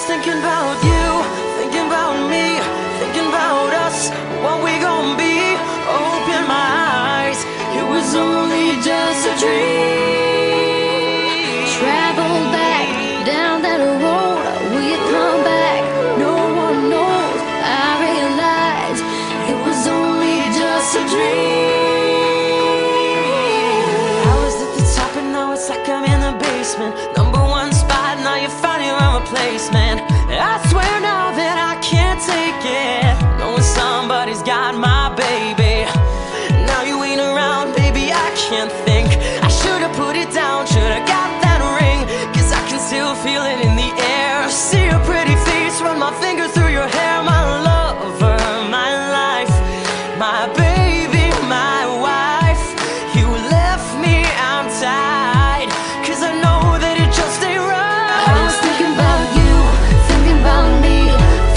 was thinking about you, thinking about me, thinking about us, what we gon' be. Open my eyes, it was only just a dream. Travel back down that road, will you come back? No one knows. I realize it was only just a dream. I was at the top and now it's like I'm in the basement. Number one spot, now you're finding your replacement. I swear now that I can't take it, knowing somebody's got my baby. Now you ain't around, baby, I can't think. I should've put it down, should've got that ring, 'cause I can still feel it in